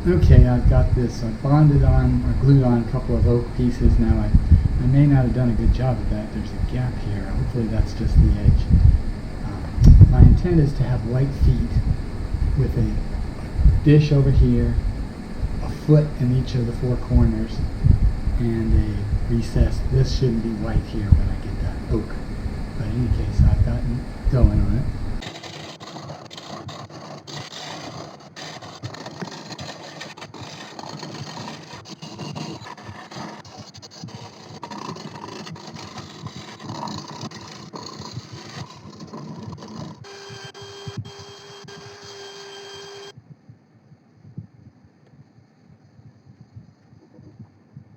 Okay, I've got this bonded on or glued on a couple of oak pieces. Now I may not have done a good job of that. There's a gap here. Hopefully that's just the edge. My intent is to have white feet with a dish over here, a foot in each of the four corners, and a recess. This shouldn't be white here when I get that oak. But in any case, I've gotten going on it.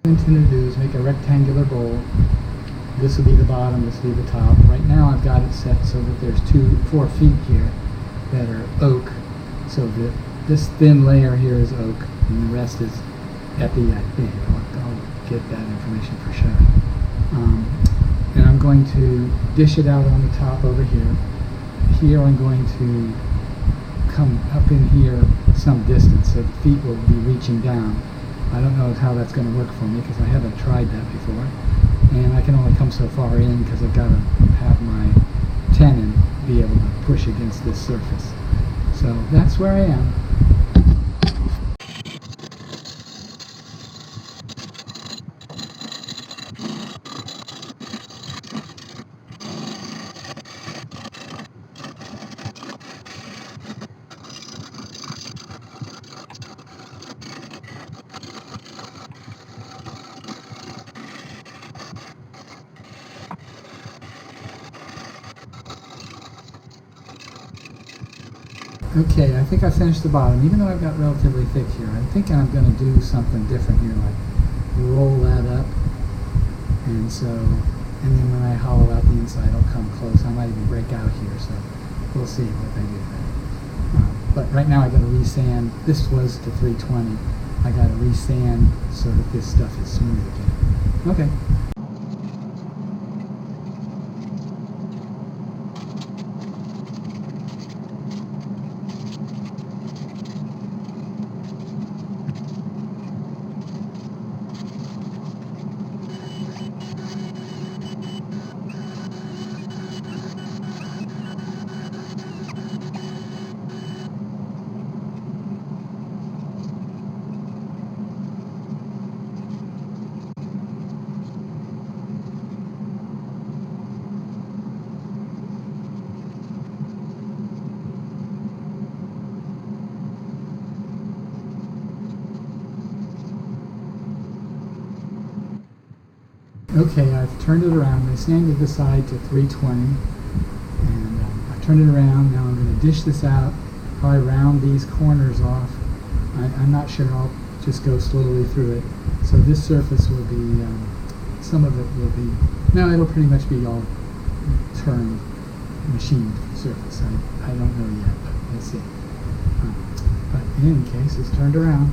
What I'm intending to do is make a rectangular bowl. This will be the bottom, this will be the top. Right now I've got it set so that there's 4 feet here that are oak, so that this thin layer here is oak and the rest is epi, I think. I'll get that information for sure. And I'm going to dish it out on the top over here. Here I'm going to come up in here some distance so the feet will be reaching down. I don't know how that's going to work for me because I haven't tried that before. And I can only come so far in because I've got to have my tenon be able to push against this surface. So that's where I am. Okay, I think I finished the bottom, even though I've got relatively thick here. I'm thinking I'm going to do something different here, like roll that up, and then when I hollow out the inside, it'll come close. I might even break out here, so we'll see what I do there. But right now I got to resand. This was to 320. I got to resand so that this stuff is smooth again. Okay. Okay, I've turned it around. I sanded the side to 320, and I've turned it around. Now I'm going to dish this out, probably round these corners off. I'm not sure. I'll just go slowly through it. So this surface will be, some of it will be, no, it'll pretty much be all turned, machined surface. I don't know yet, but we'll see. But in any case, it's turned around.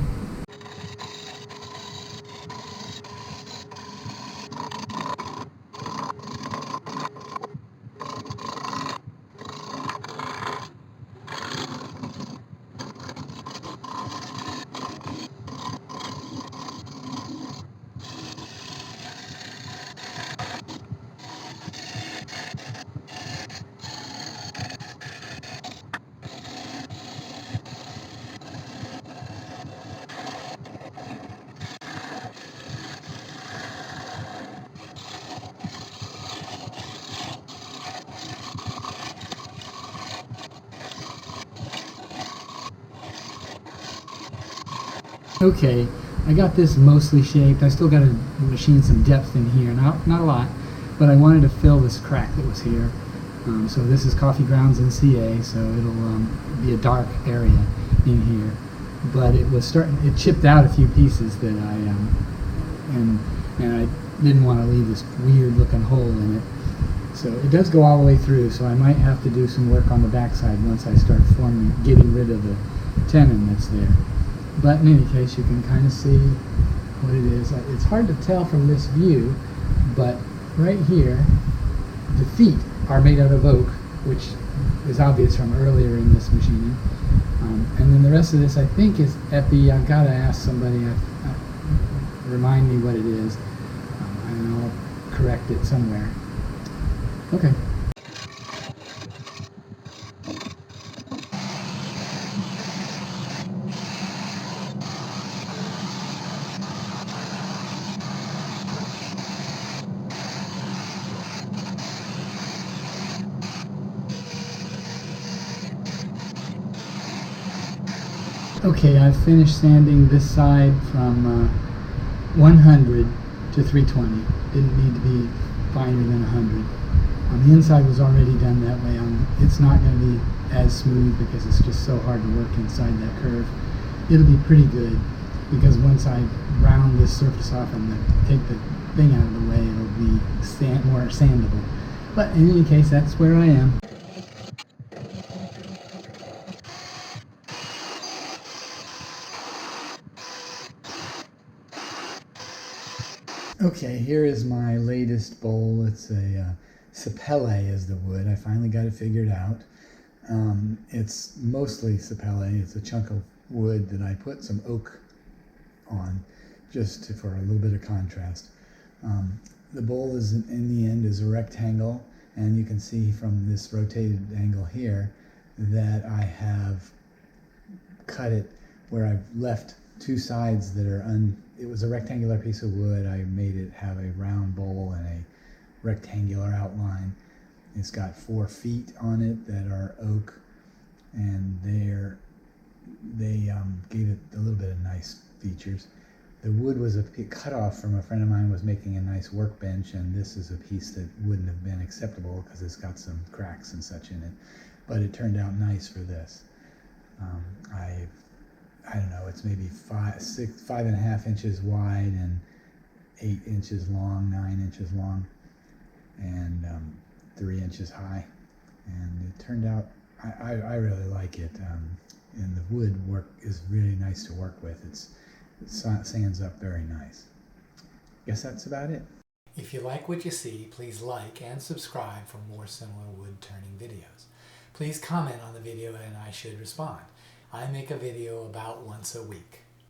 Okay, I got this mostly shaped. I still got to machine some depth in here, not a lot, but I wanted to fill this crack that was here. So this is coffee grounds in CA, so it'll be a dark area in here. But it chipped out a few pieces that and I didn't want to leave this weird looking hole in it. So it does go all the way through, so I might have to do some work on the backside once I start getting rid of the tenon that's there. But in any case, you can kind of see what it is. It's hard to tell from this view, but right here, the feet are made out of oak, which is obvious from earlier in this machining. And then the rest of this, I think, is epi. I've got to ask somebody, remind me what it is, and I'll correct it somewhere. Okay. Okay, I've finished sanding this side from 100 to 320. Didn't need to be finer than 100. The inside was already done that way. It's not going to be as smooth because it's just so hard to work inside that curve. It'll be pretty good because once I round this surface off and take the thing out of the way, it'll be more sandable. But in any case, that's where I am. Okay, here is my latest bowl. It's a Sepele is the wood. I finally got it figured out. It's mostly Sepele. It's a chunk of wood that I put some oak on just for a little bit of contrast. The bowl is in the end is a rectangle, and you can see from this rotated angle here that I have cut it where I've left two sides that are it was a rectangular piece of wood. I made it have a round bowl and a rectangular outline. It's got 4 feet on it that are oak, and they gave it a little bit of nice features. The wood was a cut off from a friend of mine was making a nice workbench, and this is a piece that wouldn't have been acceptable because it's got some cracks and such in it, but it turned out nice for this. I don't know, it's maybe 5.5 inches wide and 8 inches long, 9 inches long, and 3 inches high. And it turned out, I really like it. And the wood work is really nice to work with. It sands up very nice. Guess that's about it. If you like what you see, please like and subscribe for more similar wood turning videos. Please comment on the video and I should respond. I make a video about once a week.